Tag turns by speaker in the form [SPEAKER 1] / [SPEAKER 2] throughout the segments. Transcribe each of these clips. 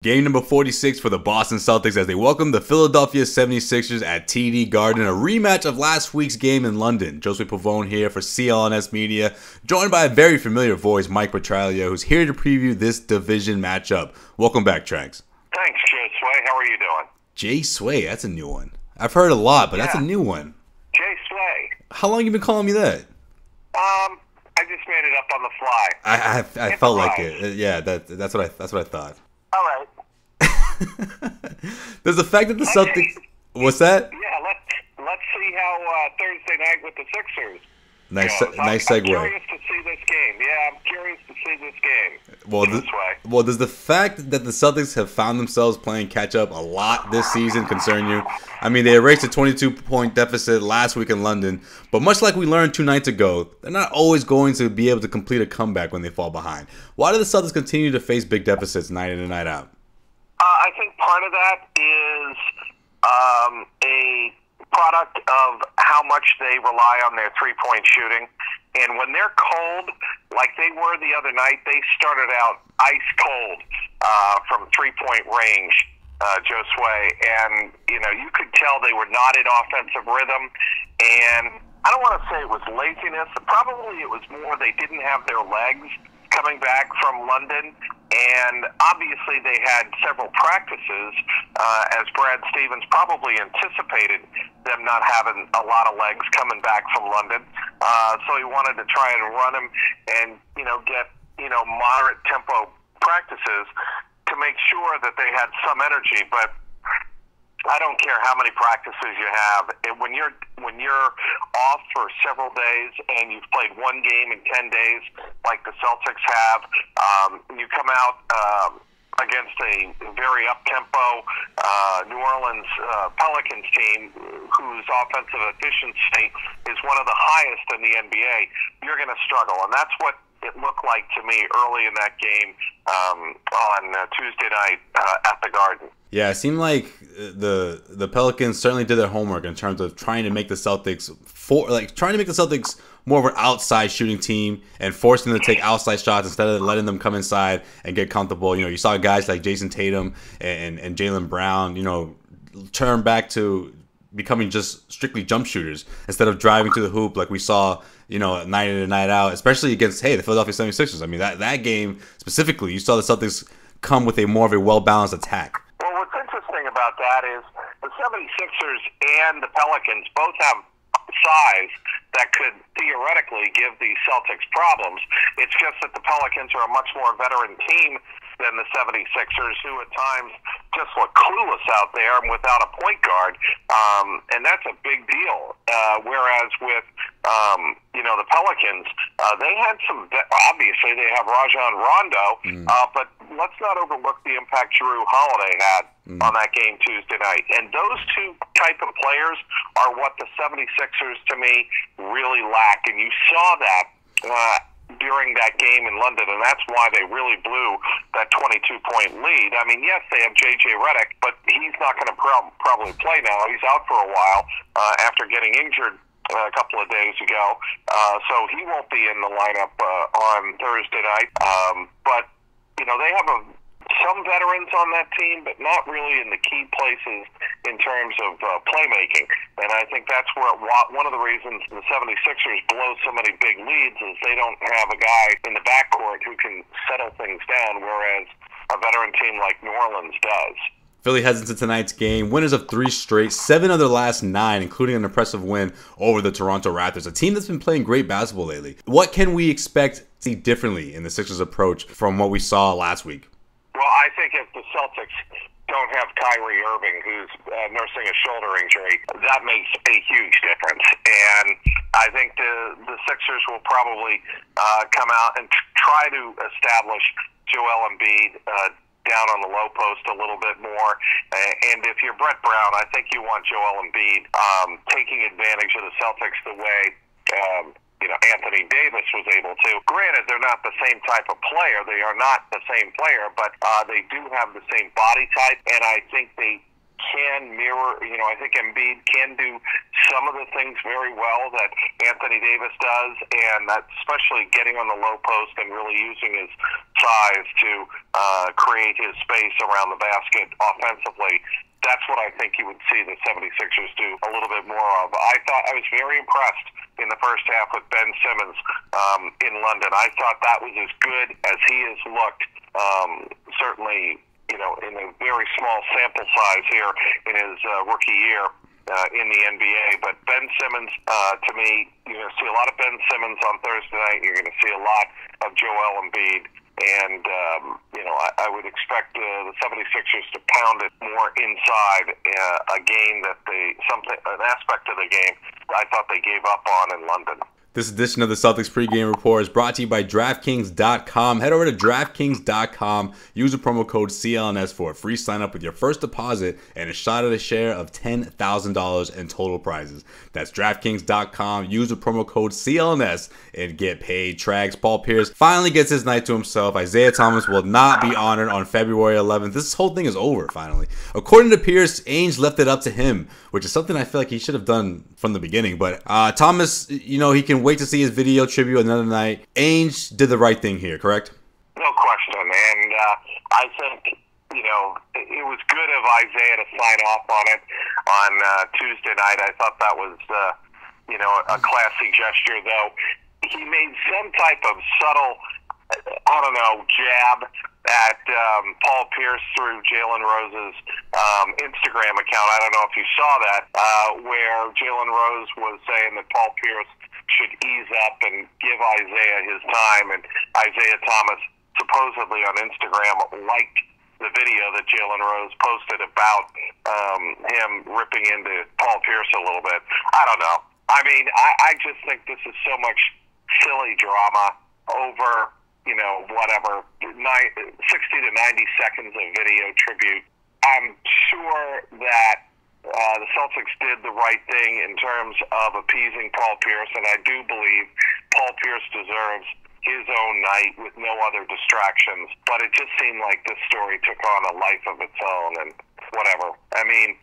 [SPEAKER 1] Game number 46 for the Boston Celtics as they welcome the Philadelphia 76ers at TD Garden, a rematch of last week's game in London. Josue Pavone here for CLNS Media, joined by a very familiar voice, Mike Petraglia, who's here to preview this division matchup. Welcome back, Trags.
[SPEAKER 2] Thanks, Jay Sway. How are you doing?
[SPEAKER 1] Jay Sway, that's a new one. I've heard a lot, but that's a new one.
[SPEAKER 2] Jay Sway.
[SPEAKER 1] How long you been calling me that?
[SPEAKER 2] I just made it up on the fly.
[SPEAKER 1] I felt like it. Yeah, that's what I thought.
[SPEAKER 2] All right.
[SPEAKER 1] There's the fact that the Celtics. What's that?
[SPEAKER 2] Yeah, let's see how Thursday night with the Sixers.
[SPEAKER 1] Nice
[SPEAKER 2] I'm
[SPEAKER 1] segue.
[SPEAKER 2] curious to see this game. Yeah, I'm curious to see this game.
[SPEAKER 1] Well, does the fact that the Celtics have found themselves playing catch up a lot this season concern you? I mean, they erased a 22-point deficit last week in London, but much like we learned 2 nights ago, they're not always going to be able to complete a comeback when they fall behind. Why do the Celtics continue to face big deficits night in and night out?
[SPEAKER 2] I think part of that is a product of how much they rely on their three-point shooting. And when they're cold, like they were the other night, they started out ice cold from three-point range, Josue. And, you could tell they were not in offensive rhythm. And I don't want to say it was laziness. Probably it was more they didn't have their legs coming back from London. And obviously they had several practices, as Brad Stevens probably anticipated them not having a lot of legs coming back from London. So he wanted to try and run him and, get, moderate tempo practices to make sure that they had some energy. But I don't care how many practices you have. When you're off for several days and you've played one game in 10 days, like the Celtics have, and you come out against a very up-tempo New Orleans Pelicans team whose offensive efficiency is one of the highest in the NBA, you're going to struggle. And that's what it looked like to me early in that game on Tuesday night at the Garden.
[SPEAKER 1] Yeah, it seemed like the Pelicans certainly did their homework in terms of trying to make the Celtics more of an outside shooting team and forcing them to take outside shots instead of letting them come inside and get comfortable. You saw guys like Jason Tatum and Jaylen Brown, turn back to becoming just strictly jump shooters instead of driving to the hoop like we saw, night in and night out, especially against, the Philadelphia 76ers. I mean, that game specifically, you saw the Celtics come with a more of a well-balanced attack.
[SPEAKER 2] Well, what's interesting about that is the 76ers and the Pelicans both have size that could theoretically give the Celtics problems. It's just that the Pelicans are a much more veteran team than the 76ers, who at times just look clueless out there and without a point guard. And that's a big deal. Whereas with, the Pelicans, they had obviously they have Rajon Rondo, but let's not overlook the impact Jrue Holiday had on that game Tuesday night. And those two type of players are what the 76ers, to me, really lack. And you saw that during that game in London, and that's why they really blew that 22-point lead. I mean, yes, they have J.J. Redick, but he's not going to probably play now. He's out for a while after getting injured a couple of days ago, so he won't be in the lineup on Thursday night. But, they have some veterans on that team, but not really in the key places in terms of playmaking. And I think that's where one of the reasons the 76ers blow so many big leads is they don't have a guy in the backcourt who can settle things down, whereas a veteran team like New Orleans does.
[SPEAKER 1] Philly heads into tonight's game, winners of 3 straight, 7 of their last 9, including an impressive win over the Toronto Raptors, a team that's been playing great basketball lately. What can we expect to see differently in the Sixers' approach from what we saw last week?
[SPEAKER 2] Well, I think if the Celtics don't have Kyrie Irving, who's nursing a shoulder injury, that makes a huge difference. And I think the Sixers will probably come out and try to establish Joel Embiid down on the low post a little bit more. And if you're Brett Brown, I think you want Joel Embiid taking advantage of the Celtics the way Anthony Davis was able to. Granted, they're not the same type of player. They are not the same player, but they do have the same body type, and I think they can mirror, I think Embiid can do some of the things very well that Anthony Davis does, and that's especially getting on the low post and really using his size to create his space around the basket offensively. That's what I think you would see the 76ers do a little bit more of. I was very impressed in the first half with Ben Simmons in London. I thought that was as good as he has looked, certainly, in a very small sample size here in his rookie year in the NBA. But Ben Simmons, to me, you're going to see a lot of Ben Simmons on Thursday night. You're going to see a lot of Joel Embiid. And, I would expect the 76ers to pound it more inside a game that an aspect of the game I thought they gave up on in London.
[SPEAKER 1] This edition of the Celtics pregame report is brought to you by DraftKings.com. Head over to DraftKings.com. Use the promo code CLNS for a free sign-up with your first deposit and a shot at a share of $10,000 in total prizes. That's DraftKings.com. Use the promo code CLNS and get paid. Trags, Paul Pierce finally gets his night to himself. Isaiah Thomas will not be honored on February 11th. This whole thing is over, finally. According to Pierce, Ainge left it up to him, which is something I feel like he should have done from the beginning. But Thomas, he can wait to see his video tribute another night. Ainge did the right thing here, correct?
[SPEAKER 2] No question. And I think, it was good of Isaiah to sign off on it on Tuesday night. I thought that was, a classy gesture, though. He made some type of subtle, jab at Paul Pierce through Jalen Rose's Instagram account. I don't know if you saw that, where Jalen Rose was saying that Paul Pierce should ease up and give Isaiah his time, and Isaiah Thomas supposedly on Instagram liked the video that Jalen Rose posted about him ripping into Paul Pierce a little bit. I don't know. I mean, I just think this is so much silly drama over, 60 to 90 seconds of video tribute. I'm sure that the Celtics did the right thing in terms of appeasing Paul Pierce, and I do believe Paul Pierce deserves his own night with no other distractions. But it just seemed like this story took on a life of its own, and whatever. I mean,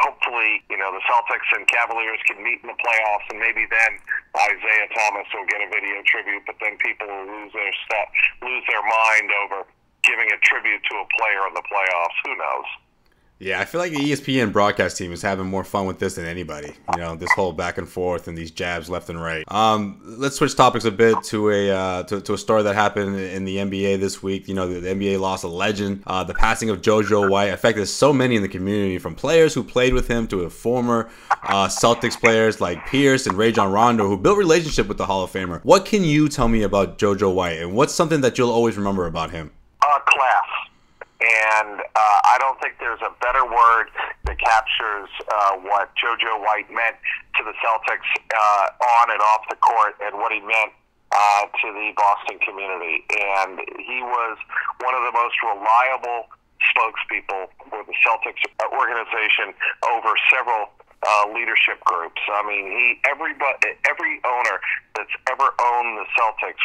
[SPEAKER 2] hopefully, the Celtics and Cavaliers can meet in the playoffs, and maybe then Isaiah Thomas will get a video tribute, but then people will lose their mind over giving a tribute to a player in the playoffs. Who knows?
[SPEAKER 1] Yeah, I feel like the ESPN broadcast team is having more fun with this than anybody. This whole back and forth and these jabs left and right. Let's switch topics a bit to a story that happened in the NBA this week. The NBA lost a legend. The passing of JoJo White affected so many in the community, from players who played with him to former Celtics players like Pierce and Rajon Rondo, who built a relationship with the Hall of Famer. What can you tell me about JoJo White, and what's something that you'll always remember about him?
[SPEAKER 2] Class. And I don't think there's a better word that captures what JoJo White meant to the Celtics on and off the court, and what he meant to the Boston community. And he was one of the most reliable spokespeople for the Celtics organization over several leadership groups. I mean, every owner that's ever owned the Celtics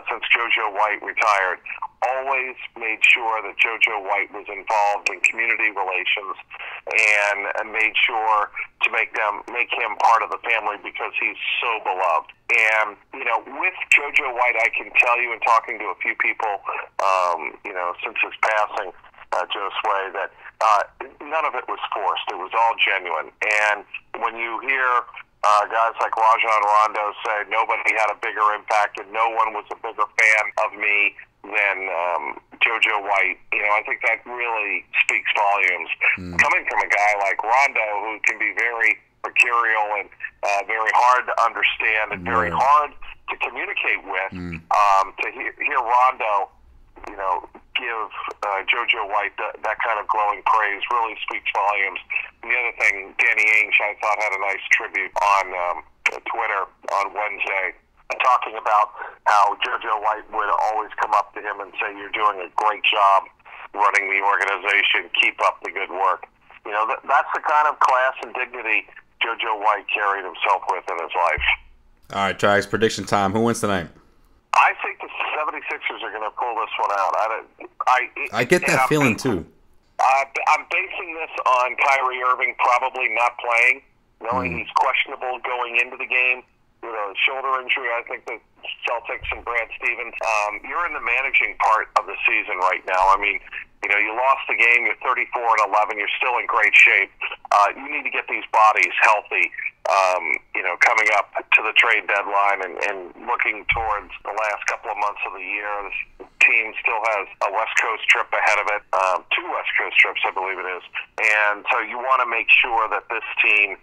[SPEAKER 2] since JoJo White retired always made sure that JoJo White was involved in community relations and made sure to make him part of the family, because he's so beloved. And with JoJo White, I can tell you, in talking to a few people, since his passing, Joe Sway, that none of it was forced. It was all genuine. And when you hear guys like Rajon Rondo say nobody had a bigger impact and no one was a bigger fan of me than JoJo White, I think that really speaks volumes. Coming from a guy like Rondo, who can be very mercurial and very hard to understand and very hard to communicate with, to hear Rondo, give JoJo White that kind of glowing praise really speaks volumes. And the other thing, Danny Ainge, I thought, had a nice tribute on Twitter on Wednesday, talking about how JoJo White would always come up to him and say, "You're doing a great job running the organization. Keep up the good work." That's the kind of class and dignity JoJo White carried himself with in his life.
[SPEAKER 1] All right, Trags, prediction time. Who wins tonight?
[SPEAKER 2] I think the 76ers are going to pull this one out.
[SPEAKER 1] I get that feeling too.
[SPEAKER 2] I'm basing this on Kyrie Irving probably not playing, knowing he's questionable going into the game with a shoulder injury. I think the Celtics and Brad Stevens, you're in the managing part of the season right now. I mean, you lost the game. You're 34-11. You're still in great shape. You need to get these bodies healthy. Coming up to the trade deadline and looking towards the last couple of months of the year, this team still has a West Coast trip ahead of it. 2 West Coast trips, I believe it is. And so you want to make sure that this team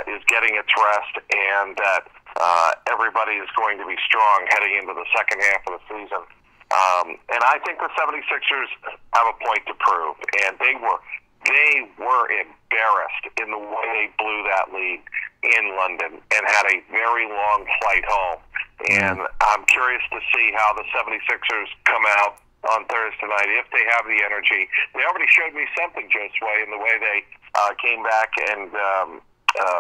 [SPEAKER 2] is getting its rest and that everybody is going to be strong heading into the second half of the season. And I think the 76ers have a point to prove. And they were embarrassed in the way they blew that lead in London and had a very long flight home. And I'm curious to see how the 76ers come out on Thursday night, if they have the energy. They already showed me something, Josue, in the way they came back and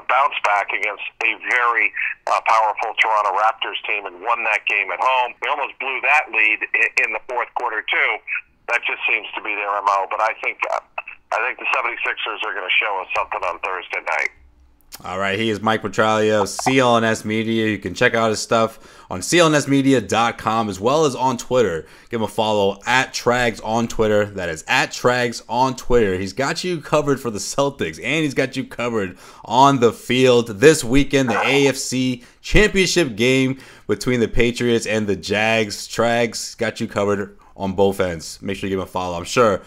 [SPEAKER 2] bounced back against a very powerful Toronto Raptors team and won that game at home. They almost blew that lead in the fourth quarter, too. That just seems to be their MO. But I think the 76ers are going to show us something on Thursday night.
[SPEAKER 1] All right, he is Mike Petraglia of CLNS Media. You can check out his stuff on clnsmedia.com as well as on Twitter. Give him a follow at Trags on Twitter. That is at Trags on Twitter. He's got you covered for the Celtics, and he's got you covered on the field this weekend, the AFC Championship game between the Patriots and the Jags. Trags got you covered on both ends. Make sure you give him a follow. I'm sure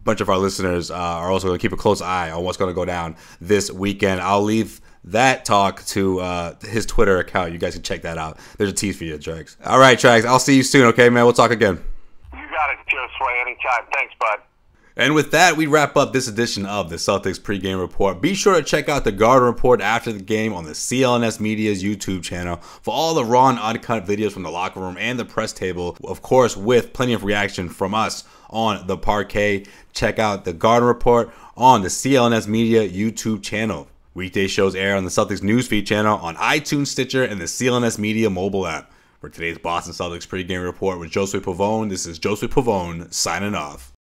[SPEAKER 1] bunch of our listeners are also going to keep a close eye on what's going to go down this weekend. I'll leave that talk to his Twitter account. You guys can check that out. There's a tease for you, Trags. All right, Trags. I'll see you soon, okay, man? We'll talk again.
[SPEAKER 2] You got it, Josue. Anytime. Thanks, bud.
[SPEAKER 1] And with that, we wrap up this edition of the Celtics pregame report. Be sure to check out the Garden Report after the game on the CLNS Media's YouTube channel for all the raw and uncut videos from the locker room and the press table, of course, with plenty of reaction from us on the parquet. Check out the Garden Report on the CLNS Media YouTube channel. Weekday shows air on the Celtics Newsfeed channel on iTunes, Stitcher, and the CLNS Media mobile app. For today's Boston Celtics pregame report with Josue Pavone, this is Josue Pavone signing off.